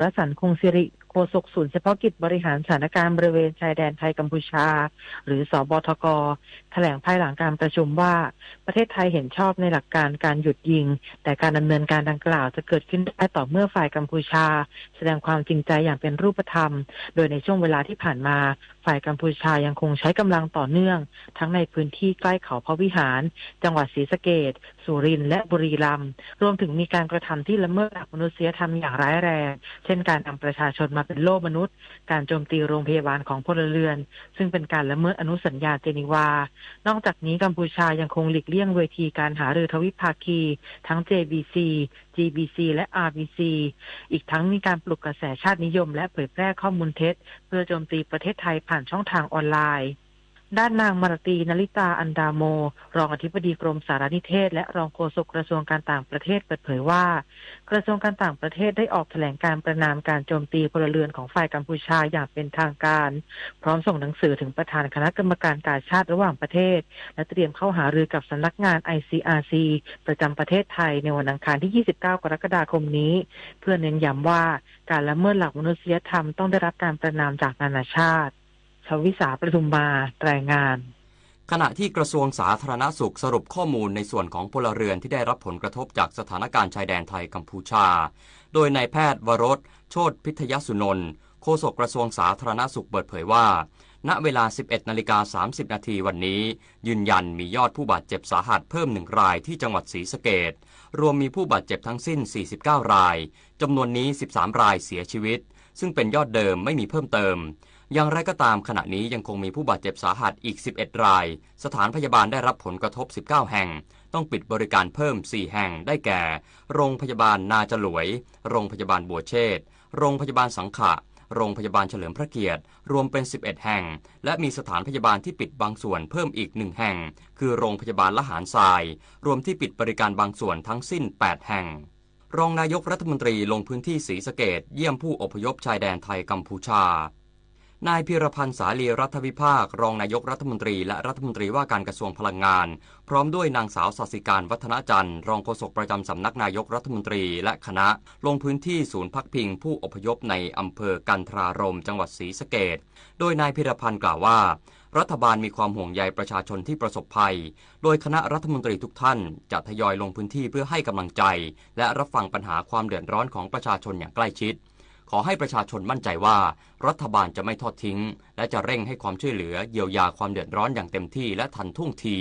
รสันต์คงสิริโฆษกศูนย์เฉพาะกิจบริหารสถานการณ์บริเวณชายแดนไทยกัมพูชาหรือสบทก.แถลงภายหลังการประชุมว่าประเทศไทยเห็นชอบในหลักการการหยุดยิงแต่การดำเนินการดังกล่าวจะเกิดขึ้นได้ต่อเมื่อฝ่ายกัมพูชาแสดงความจริงใจอย่างเป็นรูปธรรมโดยในช่วงเวลาที่ผ่านมาฝ่ายกัมพูชายังคงใช้กำลังต่อเนื่องทั้งในพื้นที่ใกล้เขาพระวิหารจังหวัดศรีสะเกษสุรินทร์และบุรีรัมย์รวมถึงมีการกระทำที่ละเมิดหลักมนุษยธรรมอย่างร้ายแรงเช่นการนำประชาชนมาเป็นโล่มนุษย์การโจมตีโรงพยาบาลของพลเรือนซึ่งเป็นการละเมิดอนุสัญญาเจนีวานอกจากนี้กัมพูชายังคงหลีกเลี่ยงเวทีการหารือทวิภาคีทั้ง JBC GBC และ RBC อีกทั้งมีการปลุกกระแสชาตินิยมและเผยแพร่ข้อมูลเท็จเพื่อโจมตีประเทศไทยผ่านช่องทางออนไลน์ด้านนางมารตีนลิตาอันดาโมรองอธิบดีกรมสารนิเทศและรองโฆษกกระทรวงการต่างประเทศเปิดเผยว่ากระทรวงการต่างประเทศได้ออกแถลงการประณามการโจมตีพลเรือนของฝ่ายกัมพูชาอย่างเป็นทางการพร้อมส่งหนังสือถึงประธานคณะกรรมการกาชาดระหว่างประเทศและเตรียมเข้าหารือกับสำนักงาน ICRC ประจำประเทศไทยในวันอังคารที่29กรกฎาคมนี้เพื่อเน้นย้ำว่าการละเมิดหลักมนุษยธรรมต้องได้รับการประณามจากนานาชาติชวิสาประทุมมารายงานขณะที่กระทรวงสาธารณสุขสรุปข้อมูลในส่วนของพลเรือนที่ได้รับผลกระทบจากสถานการณ์ชายแดนไทยกัมพูชาโดยนายแพทย์วรสโชติพิทยสุนนท์โฆษกกระทรวงสาธารณสุขเปิดเผยว่าณเวลา 11:30 น.วันนี้ยืนยันมียอดผู้บาดเจ็บสาหัสเพิ่ม1รายที่จังหวัดศรีสะเกษรวมมีผู้บาดเจ็บทั้งสิ้น49รายจำนวนนี้13รายเสียชีวิตซึ่งเป็นยอดเดิมไม่มีเพิ่มเติมอย่างไรก็ตามขณะนี้ยังคงมีผู้บาดเจ็บสาหัสอีก11รายสถานพยาบาลได้รับผลกระทบ19แห่งต้องปิดบริการเพิ่ม4แห่งได้แก่โรงพยาบาลนาจลวยโรงพยาบาลบัวเชษฐ์โรงพยาบาลสังขะโรงพยาบาลเฉลิมพระเกียรติรวมเป็น11แห่งและมีสถานพยาบาลที่ปิดบางส่วนเพิ่มอีก1แห่งคือโรงพยาบาลละหารทรายรวมที่ปิดบริการบางส่วนทั้งสิ้น8แห่งรองนายกรัฐมนตรีลงพื้นที่ศรีสะเกษเยี่ยมผู้อพยพชายแดนไทยกัมพูชานายพิรพันธ์สาลีรัฐวิภาครองนายกรัฐมนตรีและรัฐมนตรีว่าการกระทรวงพลังงานพร้อมด้วยนางสาวศศิการวัฒนจันทร์รองโฆษกประจำสำนักนายกรัฐมนตรีและคณะลงพื้นที่ศูนย์พักพิงผู้อพยพในอำเภอกันทรารมจังหวัดศรีสะเกษโดยนายพิรพันธ์กล่าวว่ารัฐบาลมีความห่วงใยประชาชนที่ประสบภัยโดยคณะรัฐมนตรีทุกท่านจะทยอยลงพื้นที่เพื่อให้กำลังใจและรับฟังปัญหาความเดือดร้อนของประชาชนอย่างใกล้ชิดขอให้ประชาชนมั่นใจว่ารัฐบาลจะไม่ทอดทิ้งและจะเร่งให้ความช่วยเหลือเยียวยาความเดือดร้อนอย่างเต็มที่และทันท่วงที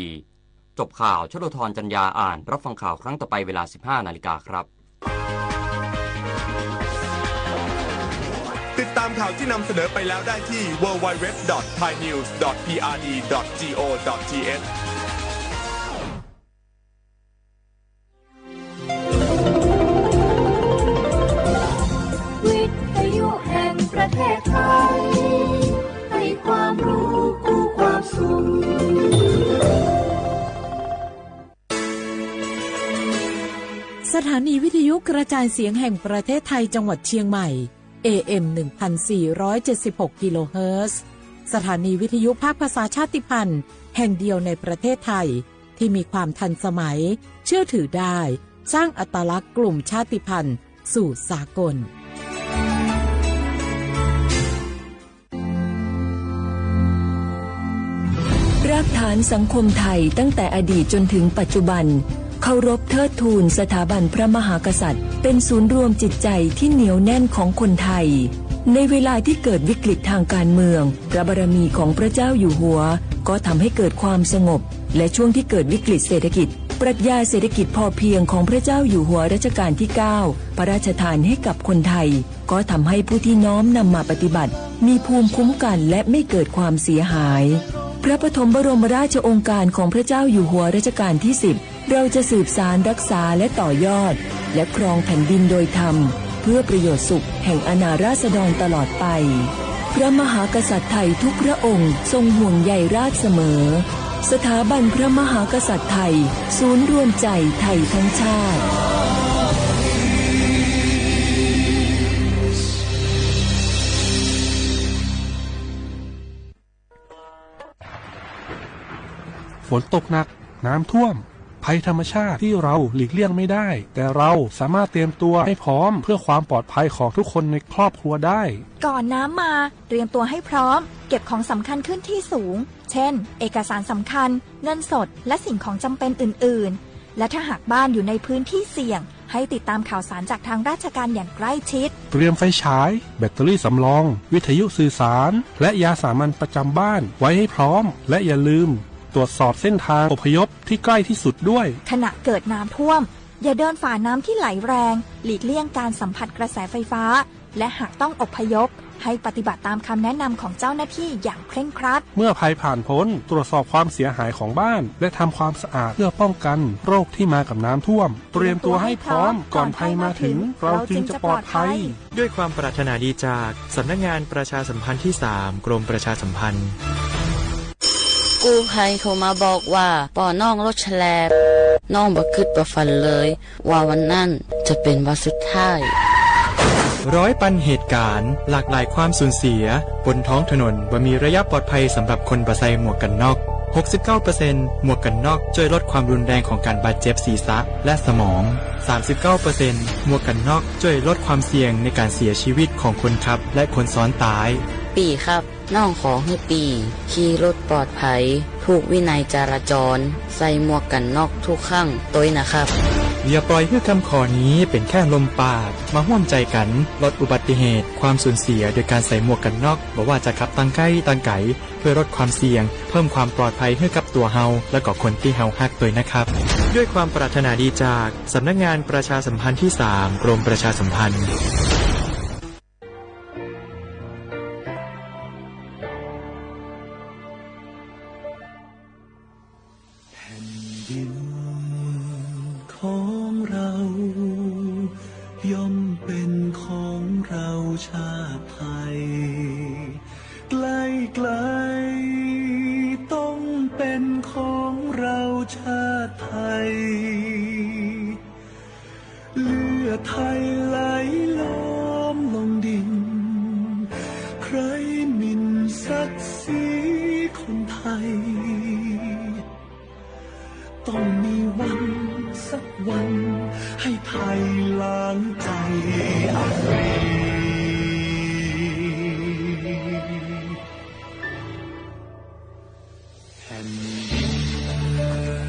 จบข่าวชโลธรจัญญาอ่านรับฟังข่าวครั้งต่อไปเวลา 15 นาฬิกาครับติดตามข่าวที่นำเสนอไปแล้วได้ที่ www.thainews.prd.go.thประเทศไทยให้ความรู้คู่ความสุขสถานีวิทยุกระจายเสียงแห่งประเทศไทยจังหวัดเชียงใหม่ AM 1476 กิโลเฮิรตซ์สถานีวิทยุภาคภาษาชาติพันธุ์แห่งเดียวในประเทศไทยที่มีความทันสมัยเชื่อถือได้สร้างอัตลักษณ์กลุ่มชาติพันธุ์สู่สากลรากฐานสังคมไทยตั้งแต่อดีตจนถึงปัจจุบันเคารพเทิดทูนสถาบันพระมหากษัตริย์เป็นศูนย์รวมจิตใจที่เหนียวแน่นของคนไทยในเวลาที่เกิดวิกฤตทางการเมืองพระบารมีของพระเจ้าอยู่หัวก็ทำให้เกิดความสงบและช่วงที่เกิดวิกฤตเศรษฐกิจปรัชญาเศรษฐกิจพอเพียงของพระเจ้าอยู่หัวรัชกาลที่9พระราชทานให้กับคนไทยก็ทำให้ผู้ที่น้อมนำมาปฏิบัติมีภูมิคุ้มกันและไม่เกิดความเสียหายพระปฐมบรมราชโองการของพระเจ้าอยู่หัวรัชกาลที่10เราจะสืบสานรักษาและต่อยอดและครองแผ่นดินโดยธรรมเพื่อประโยชน์สุขแห่งอาณาราษฎรตลอดไปพระมหากษัตริย์ไทยทุกพระองค์ทรงห่วงใยราชเสมอสถาบันพระมหากษัตริย์ไทยศูนย์รวมใจไทยทั้งชาติฝนตกหนักน้ำท่วมภั ภัยธรรมชาติที่เราหลีกเลี่ยงไม่ได้แต่เราสามารถเตรียมตัวให้พร้อมเพื่อความปลอดภัยของทุกคนในครอบครัวได้ก่อนน้ำมาเตรียมตัวให้พร้อมเก็บของสำคัญขึ้นที่สูงเช่นเอกสารสำคัญเงินสดและสิ่งของจำเป็นอื่นๆและถ้าหากบ้านอยู่ในพื้นที่เสี่ยงให้ติดตามข่าวสารจากทางราชการอย่างใกล้ชิดเตรียมไฟฉายแบตเตอรี่สำรองวิทยุสื่อสารและยาสามัญประจำบ้านไว้ให้พร้อมและอย่าลืมตรวจสอบเส้นทางอพยพที่ใกล้ที่สุดด้วยขณะเกิดน้ำท่วมอย่าเดินฝ่าน้ำที่ไหลแรงหลีกเลี่ยงการสัมผัสกระแสไฟฟ้าและหากต้องอพยพให้ปฏิบัติตามคำแนะนำของเจ้าหน้าที่อย่างเคร่งครัดเมื่อภัยผ่านพ้นตรวจสอบความเสียหายของบ้านและทำความสะอาดเพื่อป้องกันโรคที่มากับน้ำท่วมเตรียมตัวให้พร้อมก่อนภัยมาถึงเราจึงจะปลอดภัยด้วยความปรารถนาดีจากสำนักงานประชาสัมพันธ์ที่3กรมประชาสัมพันธ์กู้ภัยโทรมาบอกว่าป่อน้องรถแฉลบน้องบ่คิดบ่ฝันเลยว่าวันนั้นจะเป็นวันสุดท้ายร้อยปันเหตุการณ์หลากหลายความสูญเสียบนท้องถนนบ่มีระยะปลอดภัยสำหรับคนบ่ใส่หมวกกันน็อก 69% หมวกกันน็อกช่วยลดความรุนแรงของการบาดเจ็บศีรษะและสมอง 39% หมวกกันน็อกช่วยลดความเสี่ยงในการเสียชีวิตของคนขับและคนซ้อนท้ายปีครับน้องขอให้ปีขี่รถปลอดภัยถูกวินัยจราจรใส่หมวกกันน็อกทุกครั้งตัวนะครับอย่าปล่อยให้คำขอนี้เป็นแค่ลมปากมาร่วมใจกันลดอุบัติเหตุความสูญเสียโดยการใส่หมวกกันน็อกบ่ว่าจะขับตั้งใกล้ตั้งไกลเพื่อลดความเสี่ยงเพิ่มความปลอดภัยให้กับตัวเฮาและก็คนที่เฮาฮักด้วยนะครับด้วยความปรารถนาดีจากสำนักงานประชาสัมพันธ์ที่3กรมประชาสัมพันธ์ของเราย่อมเป็นของเราชาติไทยไกลๆต้องเป็นของเราชาติไทยเลือดไทยไหลล้อมลงดินใครหมิ่นศักดิ์ศรีคนไทยต้องมีวันสักวันให้ไทยล้างใจอับปรีแผ่นดิ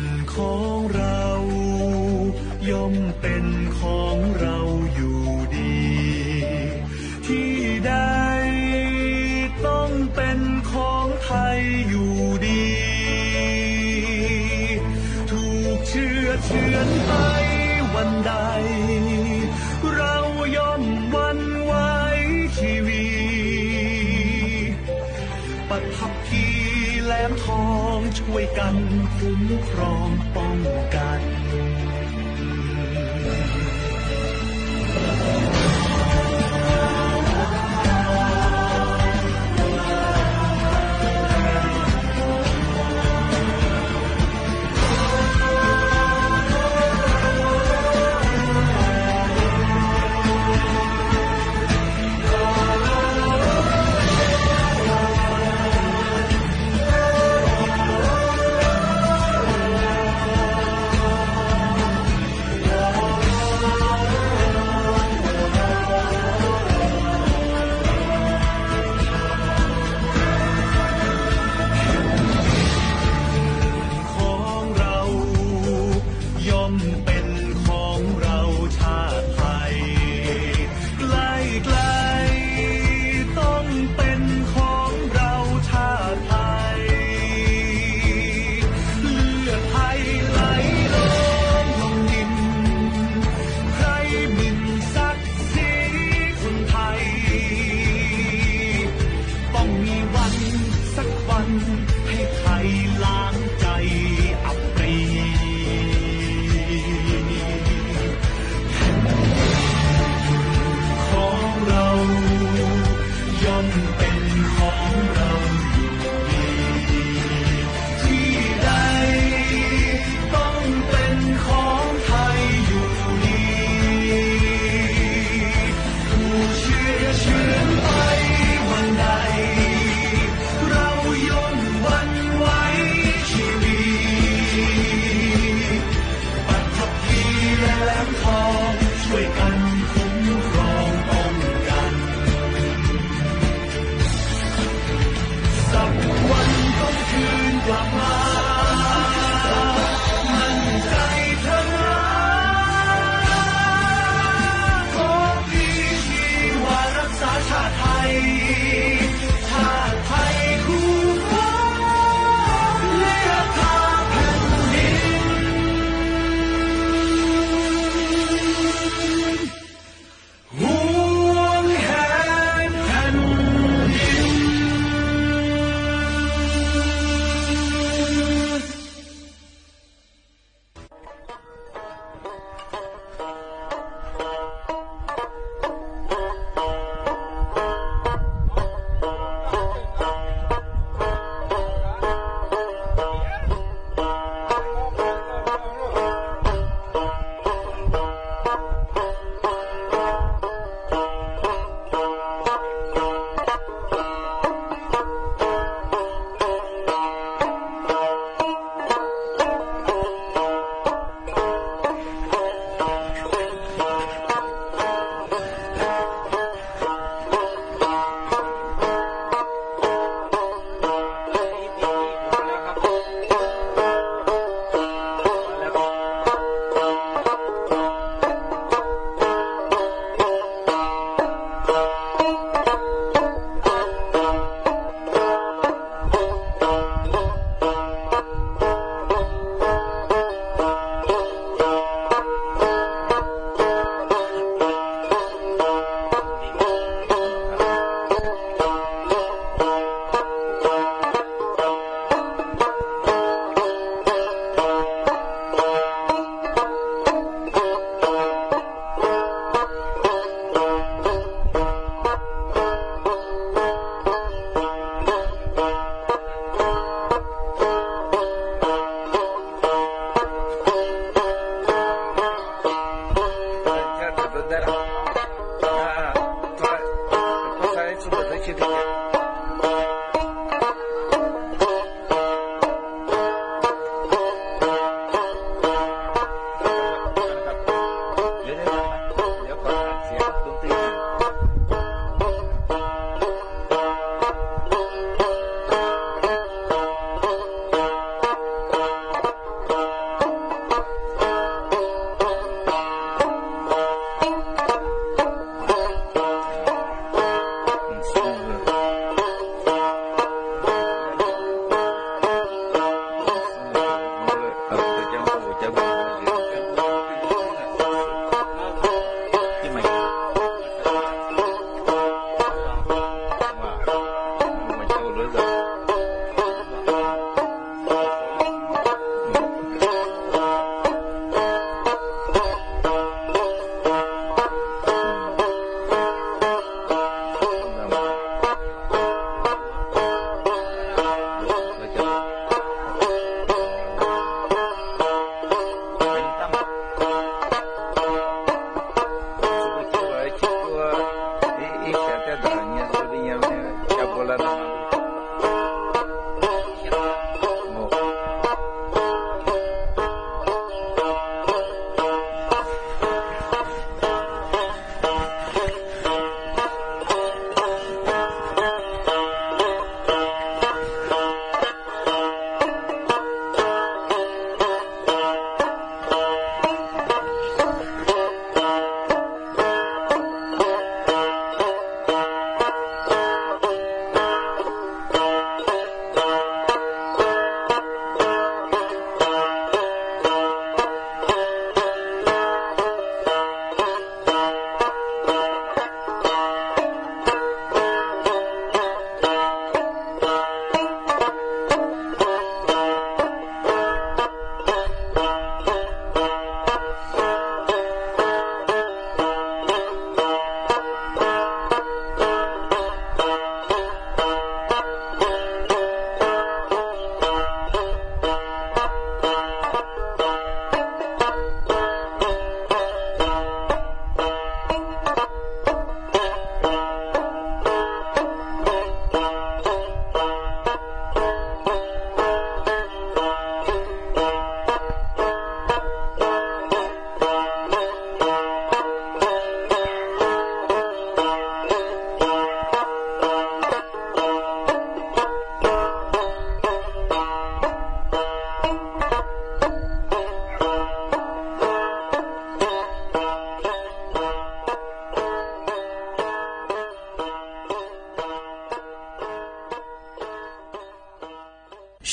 นของเราย่อมเป็นของเราอยู่ดีที่ใดต้องเป็นของไทยอยู่ดีเชื่อนไปวันใดเราย่อมหวั่นไหวชีวีปัทภีแหลมทองช่วยกันคุ้มครองป้องกัน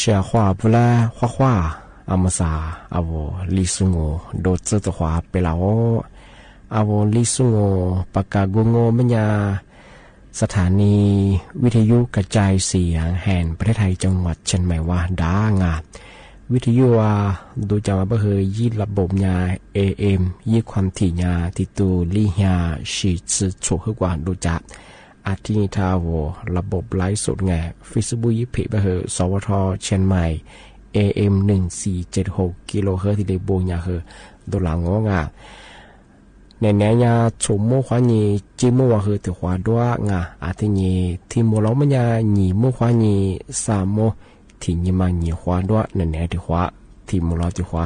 下话不啦，画画，阿么啥，阿我李松我都这的话ไปแล้ว阿我李松我ปากกาโงมันยาสถานีวิทยุกระจายเสียงแห่งประเทศไทยจังหวัดเชียงใหม่ว่าดางาวิทยุว่าดูจะมาเพื่อยี่ระบบยา AM ยี่ความถี่ยาที่ตูลี่ยาชีสืบฉกให้กว่าดูจับอาทิตย์ทาวระบบไลฟ์สดไง Facebook ยี่เพจเพื่อสวทเชียงใหม่ AM 1476กิโลเฮิรตซ์ที่ได้โบยาเฮดูหลังงงาในนี้ยาชมโมขวานีจิโมว่าคือถือขวาด้วยงาอาทิตย์นี้ที่โมเราไม่ยาหนีโมขวานีสามโมที่ยี่มาหนีขวาด้วยในนี้ถือขวาที่โมเราถือขวา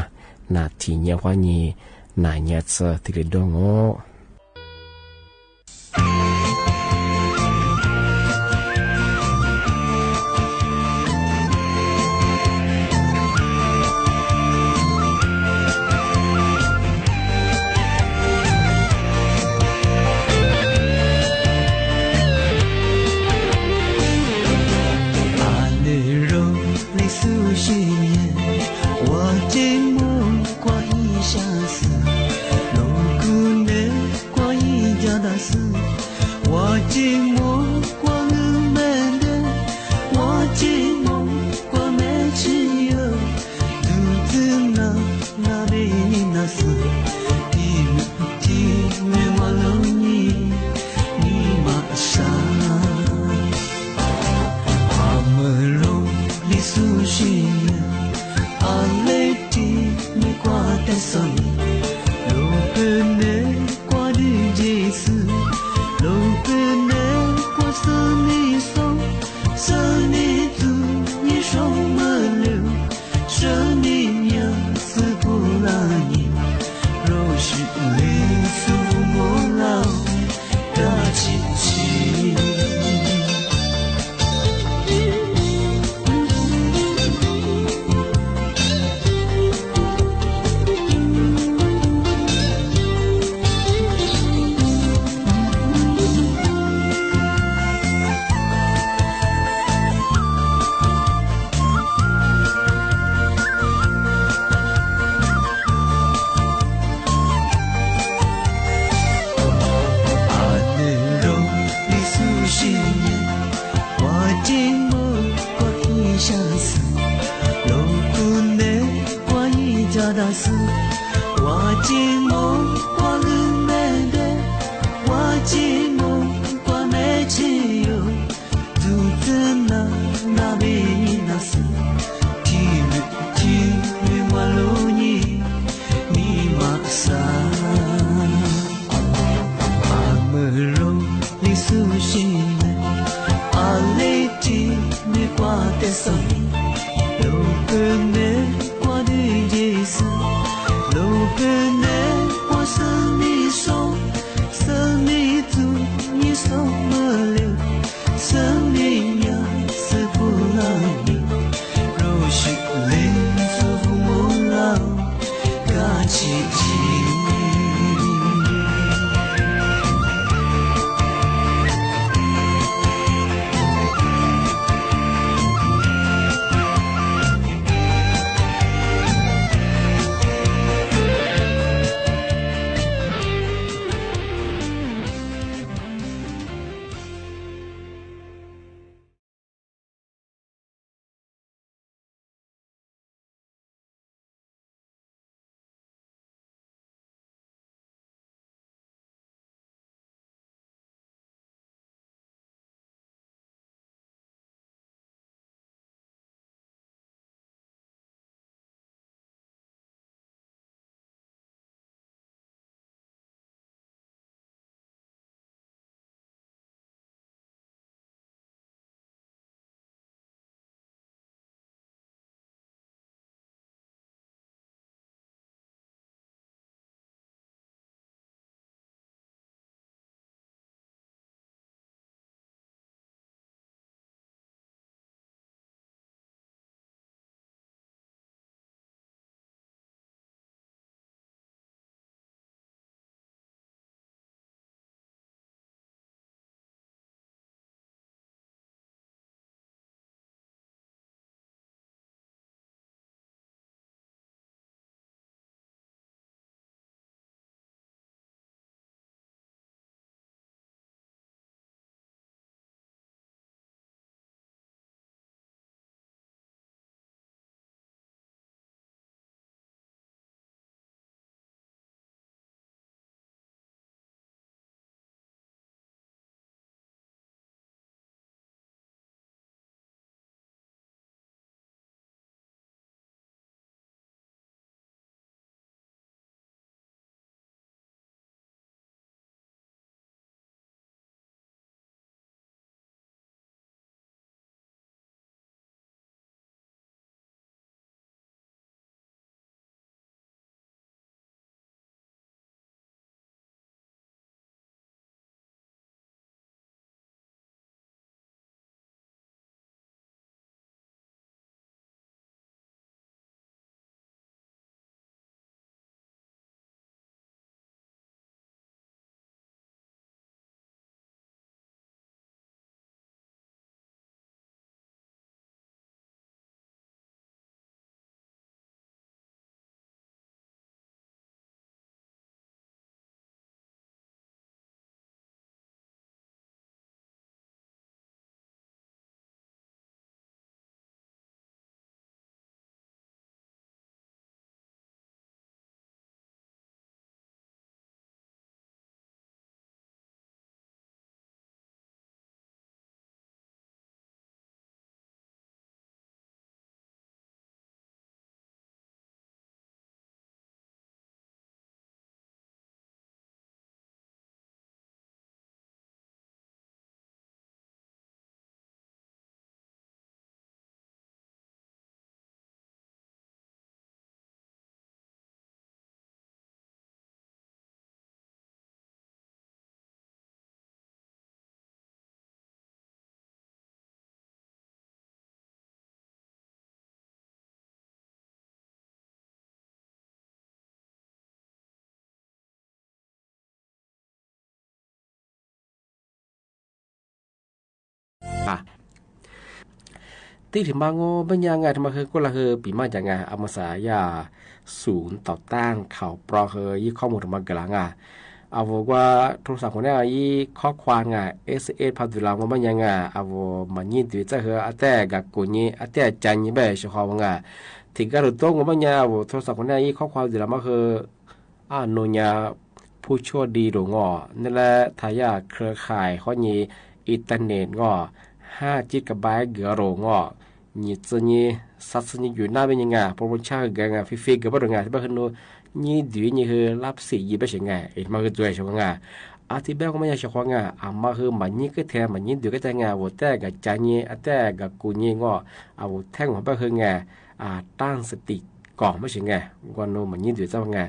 นาที่ยี่ขวานีนาเนียเซอที่ได้ดงโง่Lo que 出す我寂寞我冷面的我寂寞我没气有独自那那边那是体育我路你你马上阿姆罗你苏西阿雷吉你挂的手路边的我的意思路边的我是你手是你足你手么了生命呀是不让你若是灵是不梦了嘎起起ตีถึงมาโง่เป็นยังไงทำไมคือก็ละคือปีมาอย่างไงอามาสายาศูนย์ต่อต้านข่าวปลอเฮยี่ข้อมูลทำไมกลางอ่ะเอาว่าโทรศัพท์คนนี้ยี่ข้อความไงSMS พัดดูแลว่าเป็นยังไงเอามันยินดีจะเหรออาแต่กับกูนี่อาแต่จันยี่แบบชอบว่าไง ถึงการตัวงบญาโทรศัพท์คนนี้ข้อความเดี๋ยวมาคือโนญาผู้ชั่วดีหลงอนั่นแหละทายาเครือข่ายข้อนี้อินเทอร์เน็ตงอ5 GB เกือโรงอนี่จะนี่สัตว์นี่อยู่หน้าเป็นยังไงโปรโมชั่นกันไงฟรีๆกับบ้านงานที่บ้านนู้นี่ดีนี่คือรับสิยี่เป็นยังไงมาคือตัวเองงาที่บ้านก็ไม่ใช่ชาวงามาคือมันนี่ก็แทนมันนี่ดูก็จะงาวัวแต่กับจานี่แต่กับกูนี่งอแท่งของบ้านคือไงตั้งสติก่อนไม่ใช่ไงวันนู้มันนี่ดูจะไง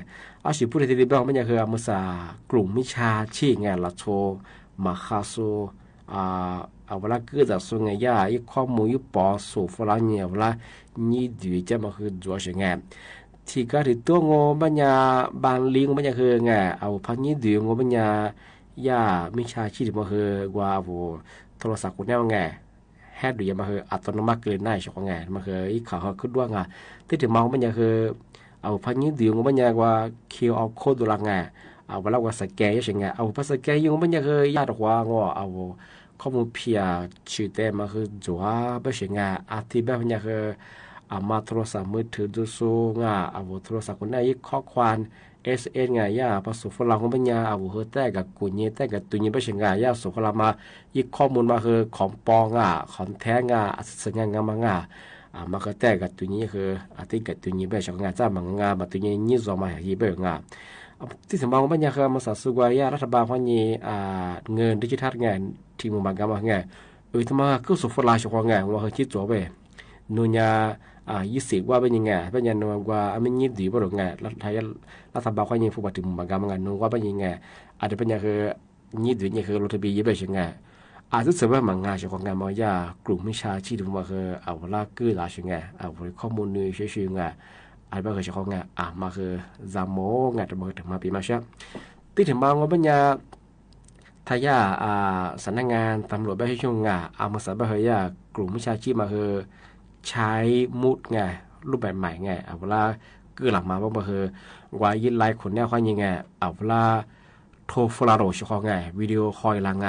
สิพูดที่บ้านไม่ใช่คือมุสากลุ่มมิชาชีไงละโชมาคาซูเวลาเกิดจากส่วนไงย่าอีข้อมูลยุปอสูฟลาเนี่ยเวลานี่ดูจะมาคือจัวเสียงไงที่ก็ถือตัวงบัญญาบางลิงบัญญาคือไงพันนี่ดูงบัญญาย่ามิชาชีพมาคือกว่าโทรศัพท์คนนี้ว่าไงแฮดดูยังมาคืออัตโนมัติเกินได้ใช่ไหมมาคืออีข่าวเขาขึ้นว่าไงที่ถึงมองบัญญาคือพันนี่ดูงบัญญากว่าคิวเอาโคดดูละไงเวลาว่าสแกนยังไงภาษาแกยังบัญญาคือย่าตัวว่างข้อมูลเพียชื่อแต่มาคือจัวไม่ใช่ไงที่แบบนี้คือมาโทรศัพท์มือถือดูสูงโทรศัพท์คนไหนข้อความSN ไงย่าผสมฝรั่งของปัญญาเฮแต่กับกุญแจแต่กับตุนยี่ไม่ใช่ไงย่าส่งฝรั่งมาอีกข้อมูลมาคือของปองของแท้สัญญาณมามาคือแต่กับตุนยี่คือที่กับตุนยี่ไม่ใช่ไงจ้ามันมาตุนยี่ยี่สองมาอย่างยี่เป็นที่สมองปัญญาคือมาสัตว์สุกวายรัฐบาลพันยี่เงินดิจิทัลไงที่มุมบางกรรมไงทำไมก็สุฟลาชกว่าไงว่าเขาคิดตัวไปนู่นยา20ว่าเป็นยังไงเป็นยังไงว่าไม่ยินดีบ่หรอกไงรัฐบาลพันยี่ผู้ปฏิบัติมุมบางกรรมไงนู่นว่าเป็นยังไงอาจจะเป็นยังคือยินดีนี่คือรถทะเบียนยี่เป็นยังไงอาจจะเสริมว่ามังงานชกว่าไงมายากลุ่มมิชาชีพมาคือลากกือลาชงไงข้อมูลนี้เชื่อไงอาจจะเป็นชกว่าไงมาคือจามโมไงจะมาถึงมาปีมาเช่ที่ถึงมาว่าเป็นยังทายาสำนักงานตำรวจบ้านช่วงมาสาบะเฮียกลุ่มวิชาชีพมาคือใช้มุดไงรูปแบบใหม่ไงเวลาเกิดหลังมาบ้างคือว่ายินไลน์คนแนวความยังไงเวลาโทรฟลาโรชเขาไงวิดีโอคอยลังไง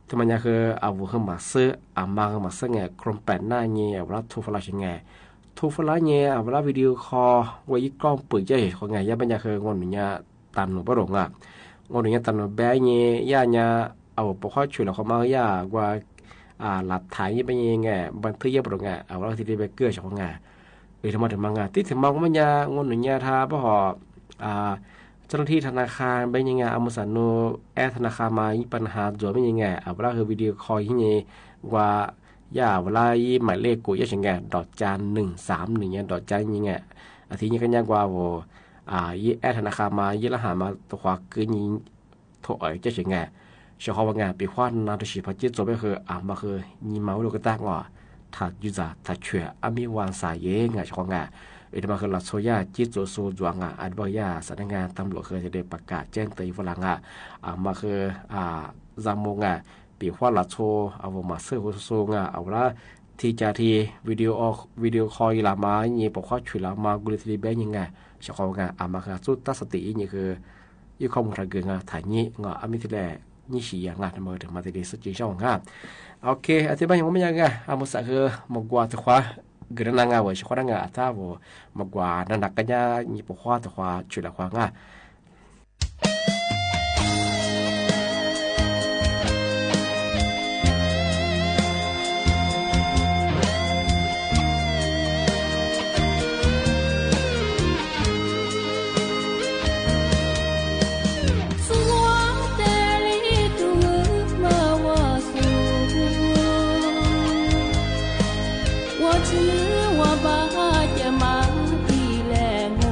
ทำไมเนี่ยคือขึ้นมาซื้อมาขึ้นมาซื้อไงโครมแปดหน้าเงี้ยเวลาโทรฟลาชไงโทรฟลาเงี้ยเวลาวิดีโอคอลไว้กล้องปืนจะเห็นเขาไงย่าเป็นยังคืองอนเนี่ยตามหนูประหลงงอนเนี่ยตอนแบงเนี่ยย่าเนี่ยปกข้อช่วยเราเขามาย่าว่าหลักฐานยี่เป็นยังไงบันทึกยี่ปรงว่าที่ได้ไปเกื้อชาวงาทำมาถึงมางานที่ถึงมองมันยางอนเนี่ยท่าเพราะเจ้าหน้าที่ธนาคารเป็นยังไงมุสันโนธนาคารมาปัญหาจ่อเป็นยังไงว่าคือวิดีโอคอลที่นี่ว่าย่าเวลายี่หมายเลขกูยี่ยังไงดอกจาน131เนี่ยดอกจานยังไงทีนี้ก็ยากว่ายี่ธนาคารมายี่ละหามาตัวคือยิงถอยจะยังไงชาวบ้านปีขวัญนาตุชิพัจิตจบไปคือมาคือยิงเมาลูกตากถ้ายุจ่าถ้าเชื่อมีวันสายเองชาวบ้านมาคือหลักโซยาจิตโจโซจวงอันบ่ยาสำนักงานตำรวจเคยจะได้ประกาศแจ้งเตือนฝรั่งมาคือจามงปีขวัญหลักโซมาเสื้อโซละที่จะที่วิดีโอคอลลามาเนี่ยปกข้อช่วยลามากุลิตรีแบงยังไงชาวบ้านมาคือสุดตั้งสตินี่คือยี่ข้อมูลทางเกินถ่ายนี้มิทีแรกนี่ฉี่งานมาถึงมาติดสุดจริงช่องโอเคอธิบายยังไม่ยังมุสาคือมากกว่าตัวขวาเกิดนางว่าช่วยนางถ้ามากกว่านันนักกันยานี่ปกข้อตัวขวาช่วยละขวาง我把这马蹄来摸。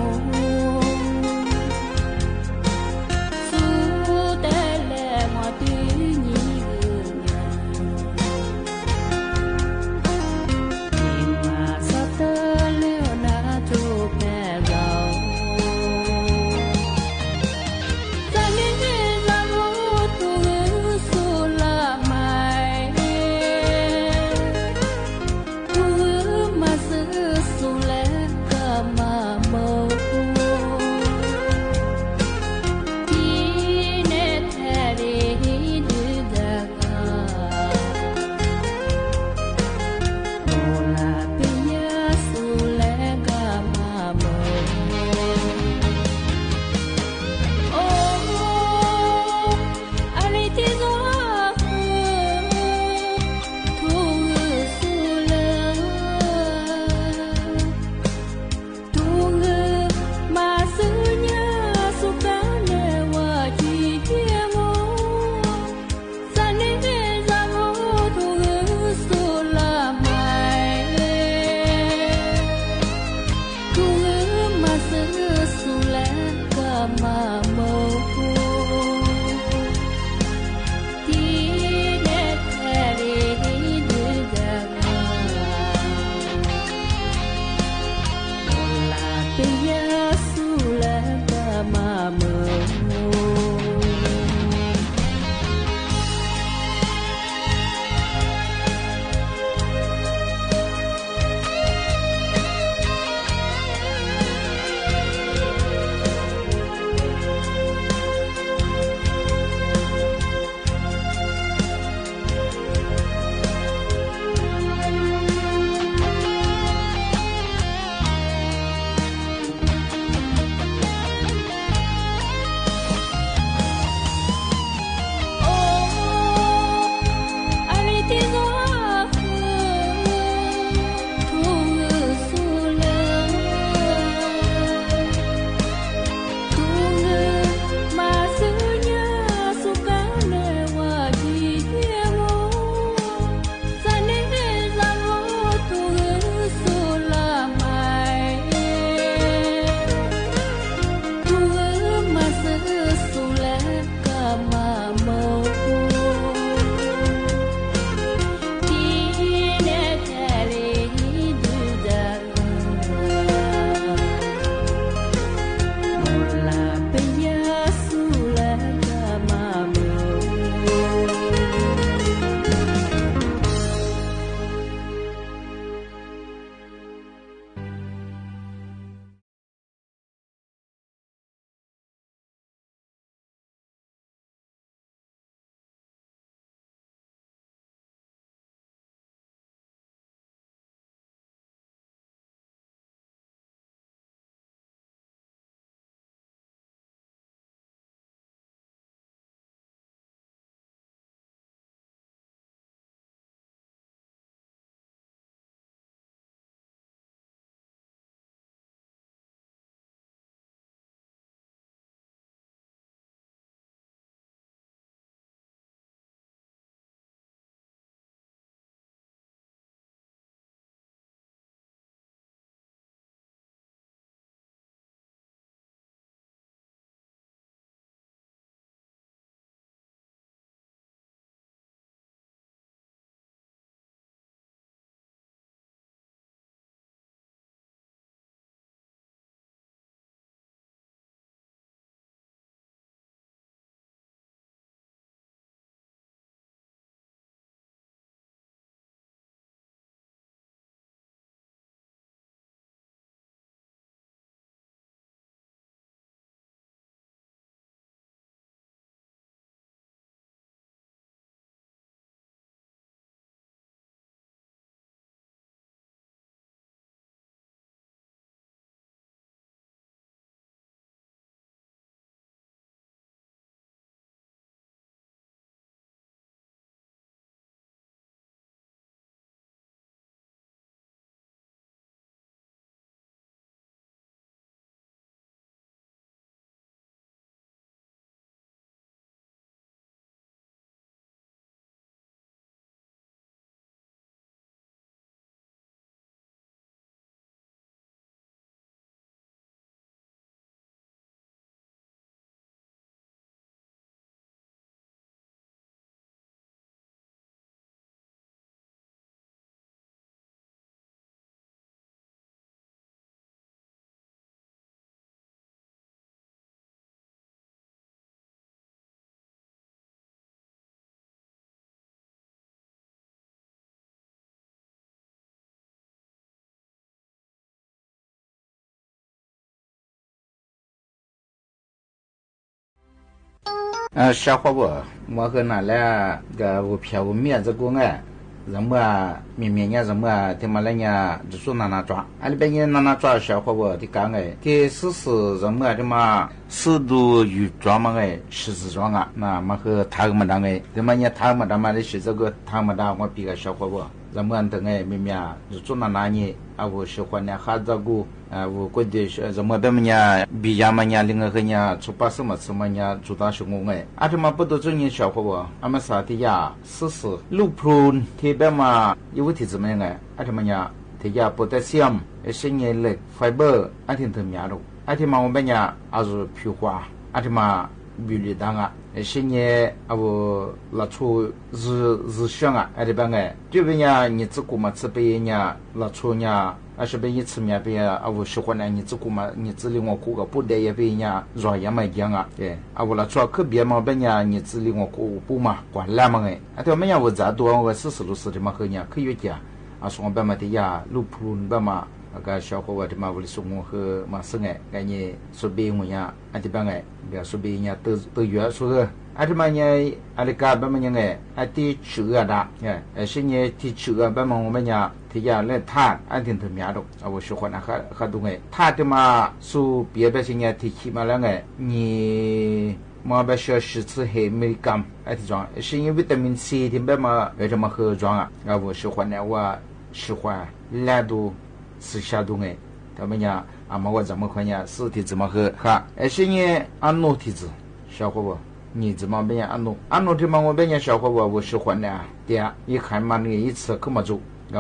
小伙伴我和那来个票面子过哎人么面面呀人么他妈来呀就说哪抓啊里边人哪抓小伙伴的讲哎第四是人么的嘛适度与抓嘛哎十字抓啊那么和他们当哎他们也他们当嘛的是这个他们当我比个小伙伴人们等哎面面就做哪年啊我喜欢呢哈这个我觉得人们别么呀比呀么呀另外个呀出把什么什么呀做大是我哎啊他们不都做人小伙伴啊么啥的呀试试路普特别嘛有体怎么样哎啊他们呀他呀potassium sinh lực fiber啊挺特别的啊他们我们呀啊是皮花啊他们比例当啊sinh啊我拉出日香啊啊这边哎这边呀你自古嘛这边呀拉出呀啊是边一次面边啊我喜欢呢你自古嘛你自里我过个不得也边呀热也嘛讲啊对啊我拉出可别嘛边呀你自里我过不嘛管了嘛哎啊对面呀我咋多我40的嘛和呀可以讲啊说边嘛的呀路普边嘛个小伙伴的嘛为送我和嘛生哎个你说边我呀啊这边哎不要说边呀都约说个啊这嘛呢啊这个边嘛呢哎啊第10的哎是呢第10边嘛我们呀他呀来谈啊挺特别的啊我喜欢那哈东哎他的嘛说别的是呢提起嘛了哎你嘛不需要10次黑美感啊这种是因为维他命 C 的边嘛为什么喝装啊我喜欢呢我喜欢来都是下东哎他们呀啊嘛我怎么看呀是体怎么喝哈是呢安诺体质小伙伴你怎么变呀安诺的嘛我变呀小伙伴我喜欢呢对啊一看嘛你一次可么做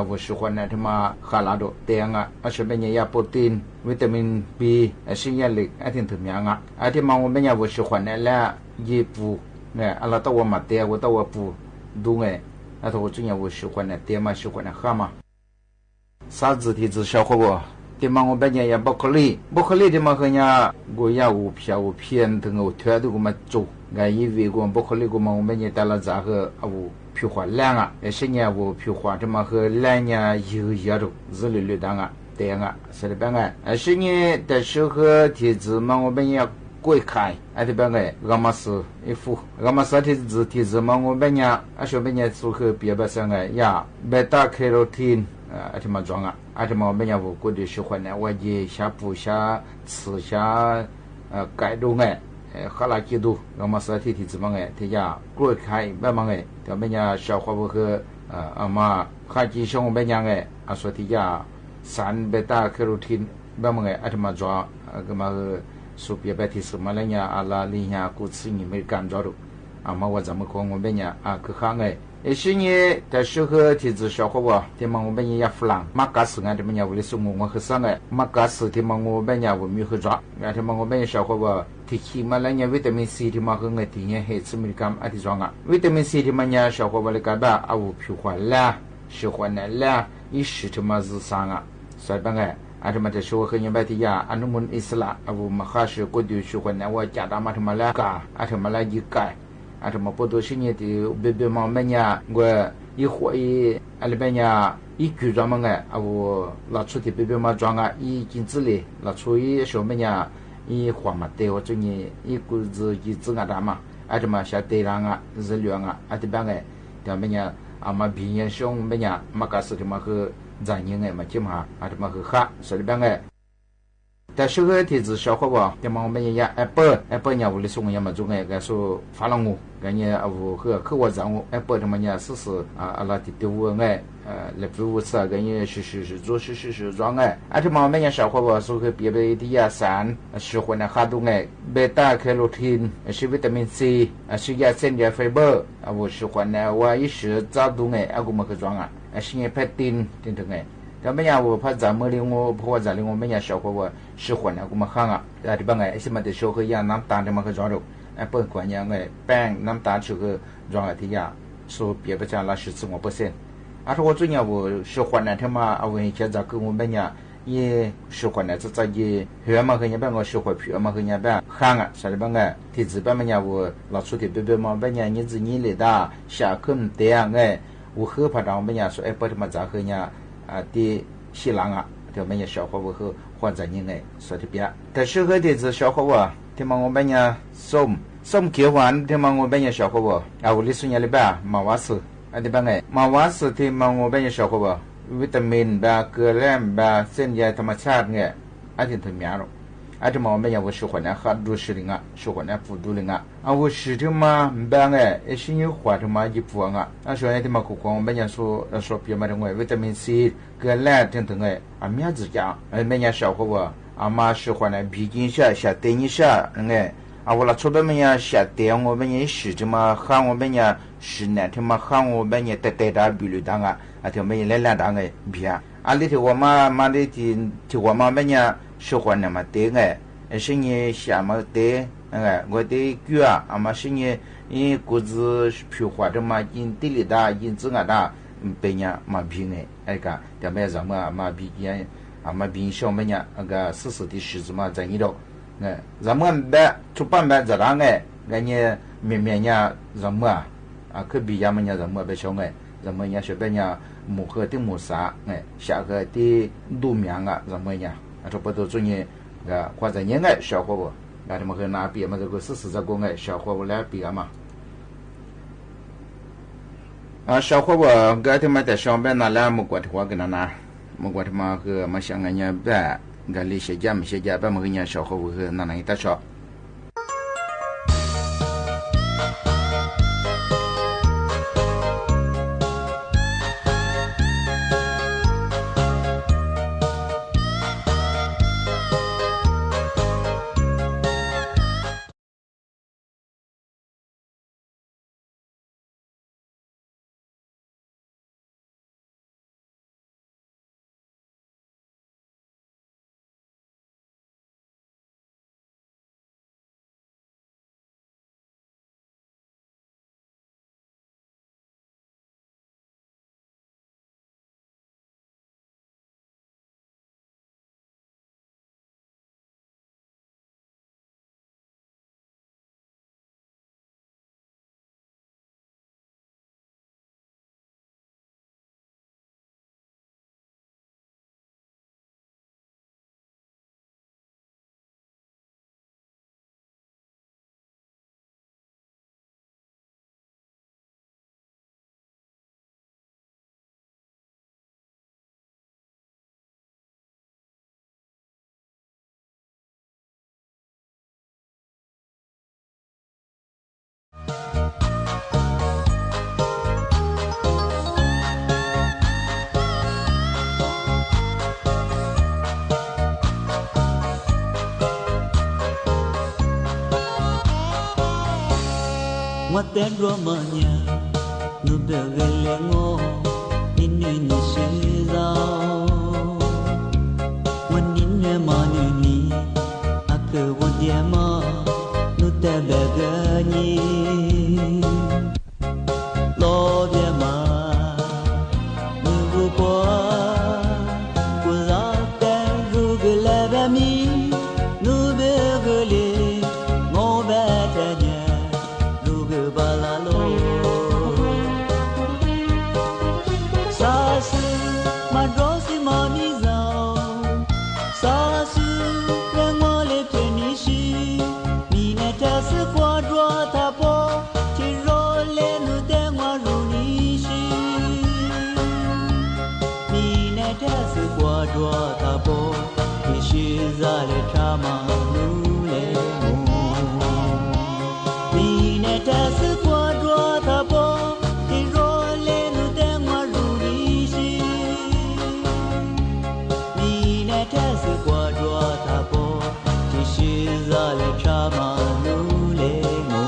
我喜欢呢他妈哈拉多对啊而且变呀普丁维他命 B sinh力啊挺特别啊啊他妈我变呀我喜欢呢啦一补呢啊拉到我嘛对我到我补东哎那他我真呀我喜欢呢对嘛喜欢呢哈嘛啥子体质小伙伴对嘛我变呀不可以的嘛和呀我呀我偏等我推的我们做我以为我不可以我们变呀带了咋个啊我皮花烂啊是呢我皮花这么和烂呀有的日绿的啊对啊是的边啊是呢的时候体质嘛我变呀贵开啊这边哎我们是一副我们是体质嘛我变呀啊说变呀是和别的上哎呀贝塔卡罗汀啊这么装啊这么变呀我觉得喜欢呢我也下补下吃下改动哎哈拉基督我们是体质嘛哎他呀贵开慢慢哎他们呀小伙伴和嘛哈基兄我们讲哎啊说他呀3贝塔卡罗汀慢慢哎这么装个嘛说别的体质嘛了呀阿拉里呀古吃你没感觉到嘛我怎么看我们呀可看哎是呢的时候体质小伙伴他们我们也弗朗马嘎斯啊这么呀为了送我和上哎马嘎斯他们我们呀我没和抓他们我们小伙伴提起嘛了呀维他命 C 他们和我体验黑吃没感啊这种啊维他命 C 他们呀小伙伴的干吧我皮花啦喜欢呢啦一时他们是上啊所以办哎这么的说和你白提呀安努伊斯兰我们还是过去喜欢呢我家大嘛他们来干他们来一改这么不多是你的别嘛们呀我一会议里边呀一举装嘛我拿出的别嘛装啊一金子里拿出一什么呀一花嘛对我这你一股子一子啊嘛这么下对上啊日亮啊这边他们呀嘛平原上面呀嘛开始他们和咱人嘛起码他们和哈所以边但是个体质小伙伴他们我们也Apple呀我的送呀嘛中个说发了我感觉我和客户让我Apple他们呀是阿拉的我来不是感觉是做是装这么我们小伙伴说个别的呀3喜欢的哈东贝塔卡罗汀是维他命 C 是亚线的 fiber 我喜欢的我一时找东我们去装是呢配丁等等他们呀我怕咱们的我怕咱的我们呀小伙伴喜欢的我们看这边什么的小伙呀南大的嘛去装肉不管呀bank南大这个装的呀说别不讲了10%我最近我喜欢的他们我现在跟我们呀也喜欢的这也学嘛和人家我喜欢学嘛和人家看啥的边体质边呀我老出的别嘛边呀你自己来的下课这样我害怕让我们呀说不他妈咋和人家的西郎他们也小伙伴和换在人说的别但是和的是小伙伴他们我们呀送ส้มเขียวหวานที่มังโงเบญชาวเขาเอาลิสุญญาลิบะมาวาสอันนี้เป็นไงมาวาสที่มังโงเบญชาวเขาวิตามินแบบเกลือแร่แบบเส้นใยธรรมชาติเนี่ยอันนี้ถึงมีอะไรอันที่มังโงเบญว่าสุขเนี่ยขาดดูสิลิงะสุขเนี่ยฟูดูลิงะเอาสิที่มาแบบไงสิ่งที่ขวาที่มาหยิบฟัวงะอันส่วนที่มาคุกงเบญสูเปียมาถึงไงวิตามินซีเกลือแร่ถึงไงอามีอะไรจ้าเบญชาวเขาอามาสุขเนี่ยบิกินชาเตนิชาไงเอาละชอบเบญชาเตียงเบญสิที่มาข้างเบญสิเนี่ยที่มาข้างเบญเตเตดาบิลุดังะอาที่เบญเล่นดังไงเบียอันนี้ที่ว่ามาที่ว่ามาเบญสุขเนี่ยมาเตงไงสิ่งนี้ชามาเตงไงก็เตกัวอามาสิ่งนี้อีกุศลผิวขวาที่มาอินติลิดาอินซึงะดาเบญมาบิไงไอ้ก็แต่เบญจะมาบิยังอามาบินช่วงเบญก็สุดที่สุดมา在你了咱们的出版版这样的，人家明年呀，咱们啊，可比咱们呀，咱们别说咱们呀说别呀，木盒的木啥下个的路面啊，咱们呀，这不都做呢？或者人小伙不，他们和那比嘛，这个40这个小伙不来比嘛。小伙不，他们在上班那来木瓜的话跟那木瓜他妈和嘛想人家别。gali sejam ba mengenya syakho ke nanang ita syok Mate romanya nu begelengo ini ni shizao waninne manuni akewodiema nu te begani lodiema nu rupo kuzate rugelebami nu begele mo betanya balalo sasu madrosi mamizao sasu lengole penishi mineta se quadro tapo tirole nu dengwa runishi mineta se quadro tapo ishizale chama nule Tas quadro tapo tirole nu dengwa rurishi mine tas quadro tapo tishizale chama nule mo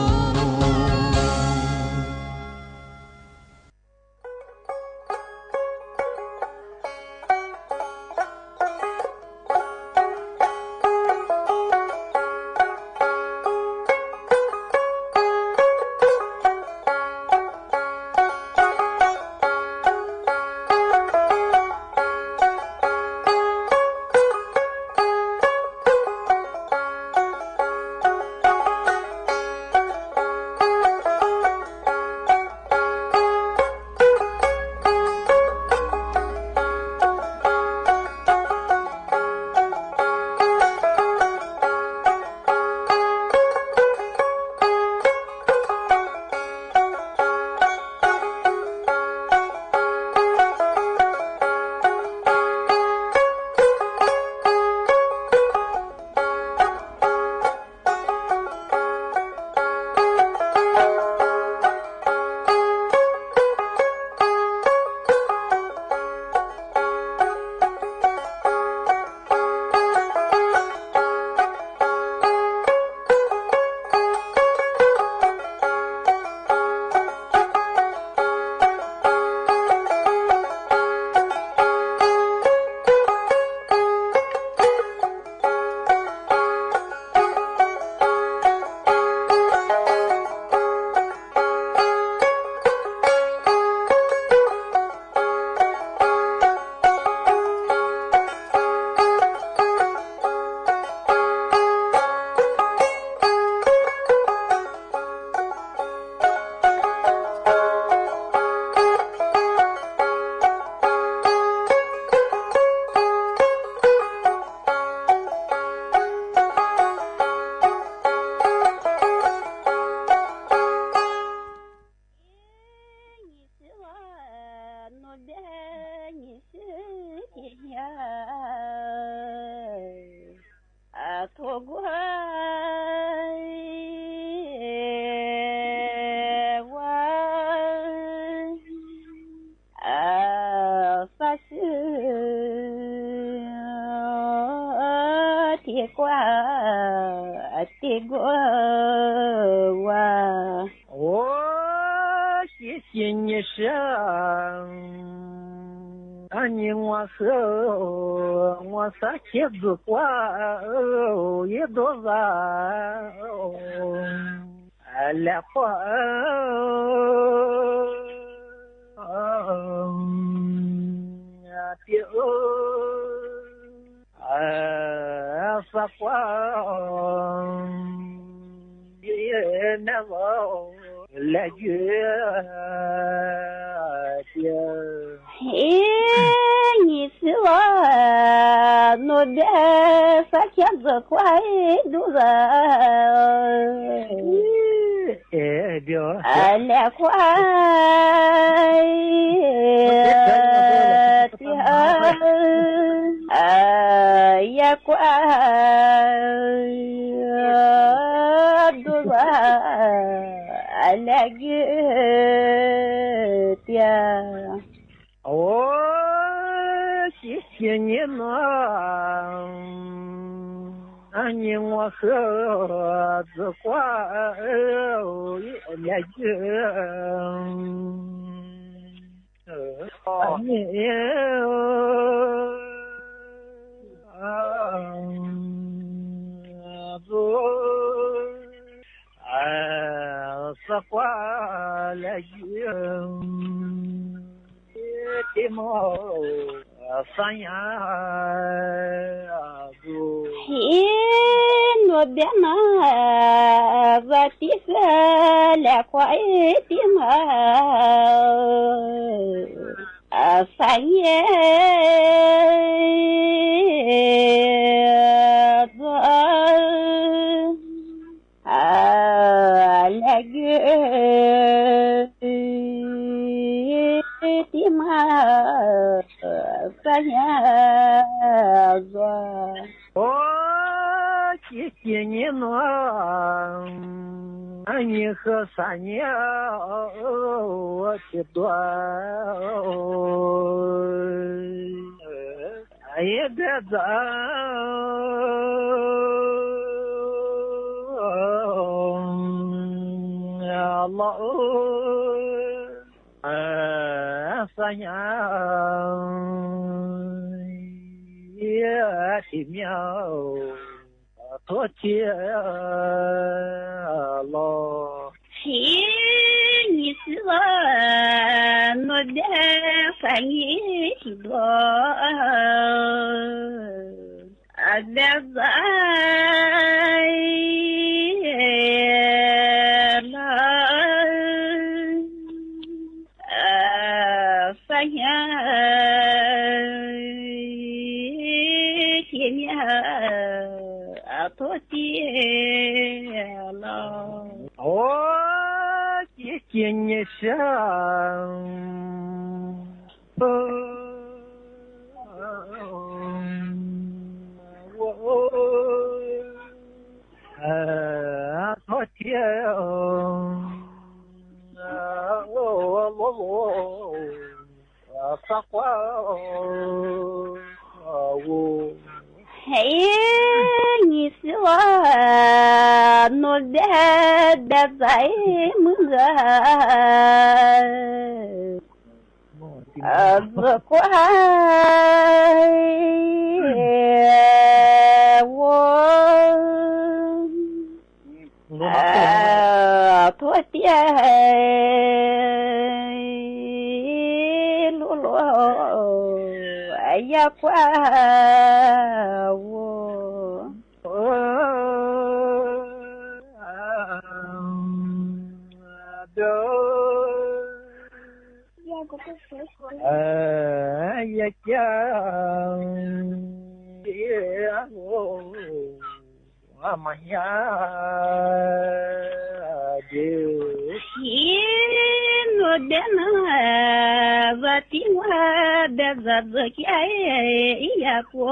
ti wa da za za ki ai ya ko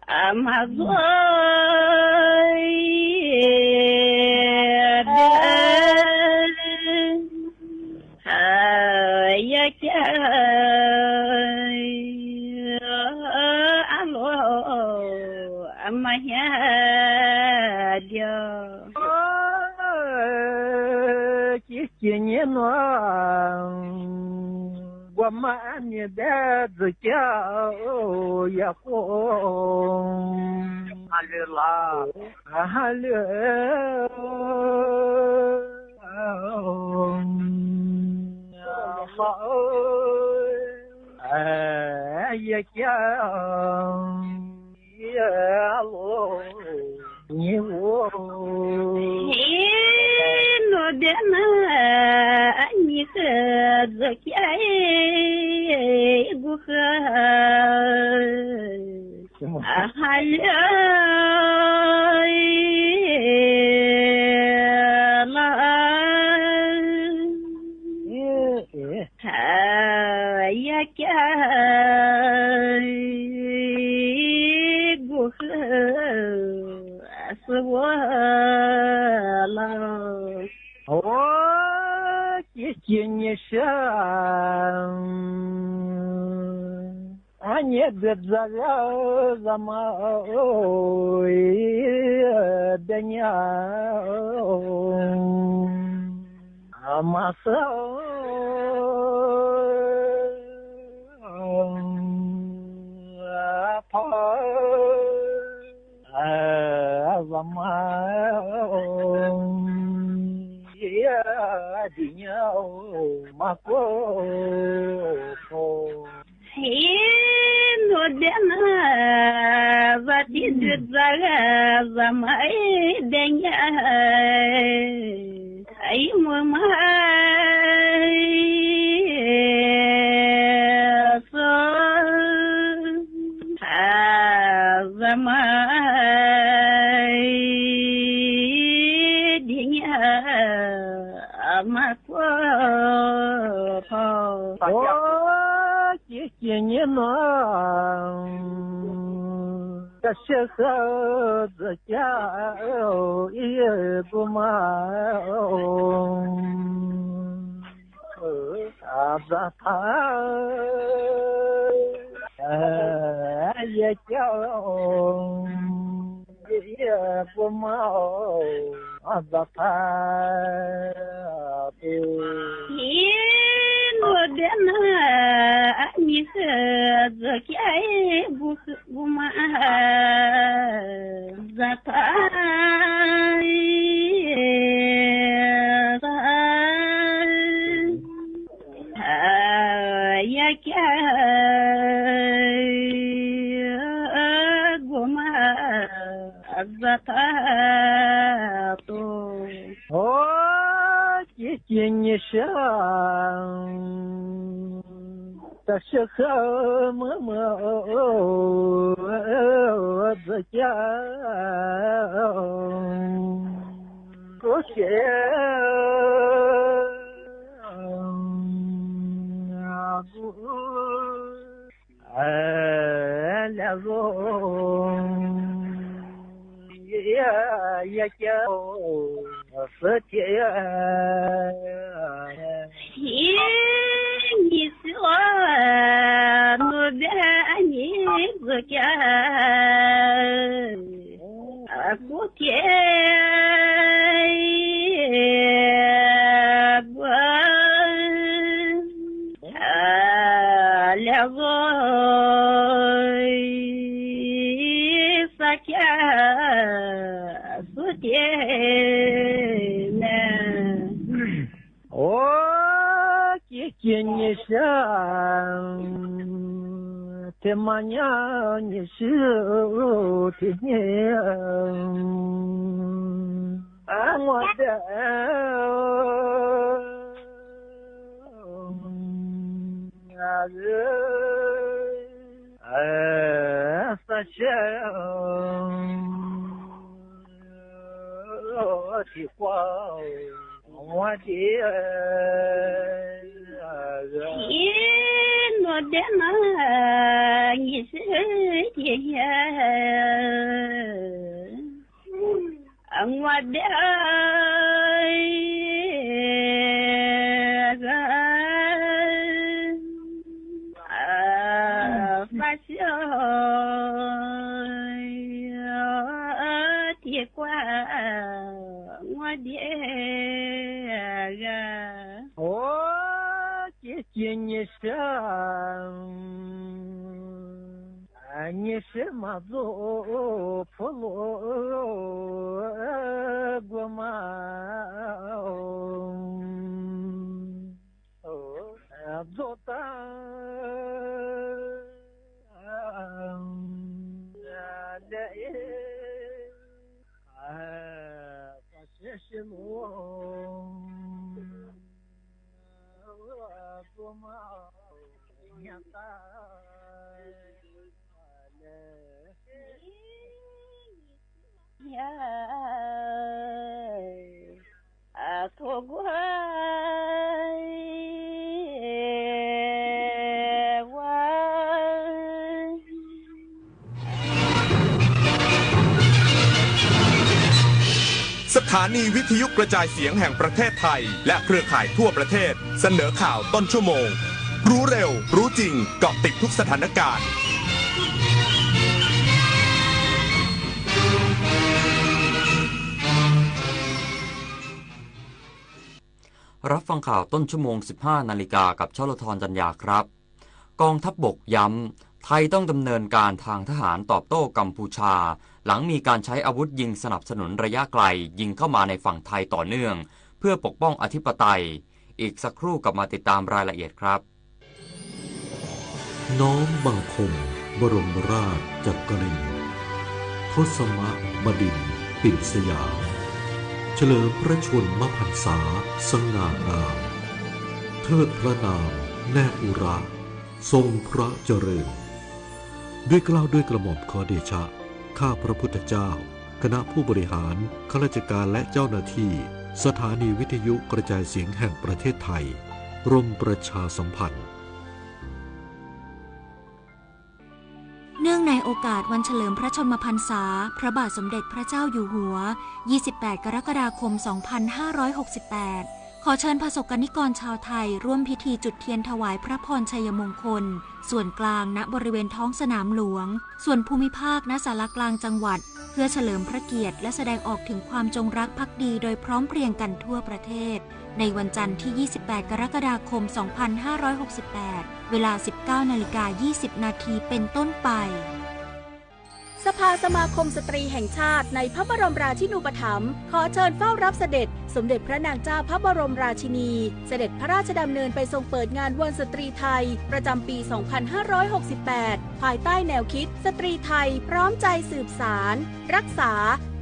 amazoi ya kya alo amaya dia не но гуама не да зя я ко алла алла я кя я алло не во dana ani zaki ai guha ahalai la ya kya guha aswala Кенеша, а не за мой дня, а масса за dinheiro macoco no dena vati zaga mai denya ai mamai so zamai denya не но кашха зя и гума азата я кя я гума азата dana ani zaki ai guma zata ya kya guma zata to кенеша ташха мама зя коше лазо я кя сатя не сила но да не закя акуте лягой сакя кенеша ты меня не ты не а вот我的嘛你是天呀我的发现铁管我的我姐姐你是你是马祖普罗国嘛做当是路多么远大呀错过สถานีวิทยุกระจายเสียงแห่งประเทศไทยและเครือข่ายทั่วประเทศเสนอข่าวต้นชั่วโมงรู้เร็วรู้จริงเกาะติดทุกสถานการณ์รับฟังข่าวต้นชั่วโมง 15 นาฬิกากับชลธรจัญญาครับกองทัพบกย้ำไทยต้องดำเนินการทางทหารตอบโต้กัมพูชาหลังมีการใช้อาวุธยิงสนับสนุนระยะไกลยิงเข้ามาในฝั่งไทยต่อเนื่องเพื่อปกป้องอธิปไตยอีกสักครู่กลับมาติดตามรายละเอียดครับน้อมบังคมบรมราชจักรินทร์ทศมบดินทร์ปิ่นสยามเฉลิมพระชนมพรรษาสง่างามเทิดพระนามแนบอุระทรงพระเจริญด้วยเกล้าด้วยกระหม่อมขอเดชะข้าพระพุทธเจ้าคณะผู้บริหารข้าราชการและเจ้าหน้าที่สถานีวิทยุกระจายเสียงแห่งประเทศไทยกรมประชาสัมพันธ์เนื่องในโอกาสวันเฉลิมพระชนมพรรษาพระบาทสมเด็จพระเจ้าอยู่หัว28กรกฎาคม2568ขอเชิญประสบกนิกรชาวไทยร่วมพิธีจุดเทียนถวายพระพรชัยมงคลส่วนกลางณบริเวณท้องสนามหลวงส่วนภูมิภาคณศาลากลางจังหวัดเพื่อเฉลิมพระเกียรติและแสดงออกถึงความจงรักภักดีโดยพร้อมเพรียงกันทั่วประเทศในวันจันทร์ที่28กรกฎาคม2568เวลา 19:20 นาทีเป็นต้นไปสภาสมาคมสตรีแห่งชาติในพระบรมราชินูปถัมภ์ขอเชิญเฝ้ารับเสด็จสมเด็จพระนางเจ้าพระบรมราชินีเสด็จพระราชดำเนินไปทรงเปิดงานวันสตรีไทยประจำปี 2568 ภายใต้แนวคิดสตรีไทยพร้อมใจสืบสารรักษา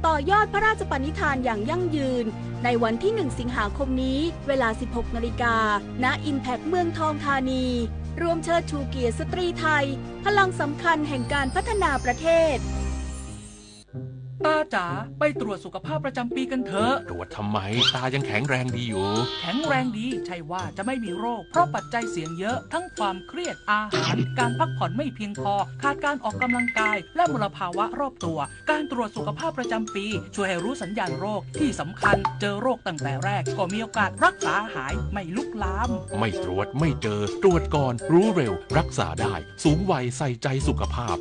ต่อยอดพระราชปณิธานอย่างยั่งยืนในวันที่ 1 สิงหาคมนี้เวลา 16 นาฬิกาณ Impact เมืองทองธานีรวมเชิดชูเกียรติสตรีไทยพลังสำคัญแห่งการพัฒนาประเทศตาจ๋าไปตรวจสุขภาพประจำปีกันเถอะตรวจทำไมตายังแข็งแรงดีอยู่แข็งแรงดีใช่ว่าจะไม่มีโรคเพราะปัจจัยเสี่ยงเยอะทั้งความเครียดอาหารการพักผ่อนไม่เพียงพอขาดการออกกำลังกายและมลภาวะรอบตัวการตรวจสุขภาพประจำปีช่วยให้รู้สัญญาณโรคที่สำคัญเจอโรคตั้งแต่แรกก็มีโอกาสรักษาหายไม่ลุกลามไม่ตรวจไม่เจอตรวจก่อนรู้เร็วรักษาได้สูงวัยใส่ใจสุขภาพ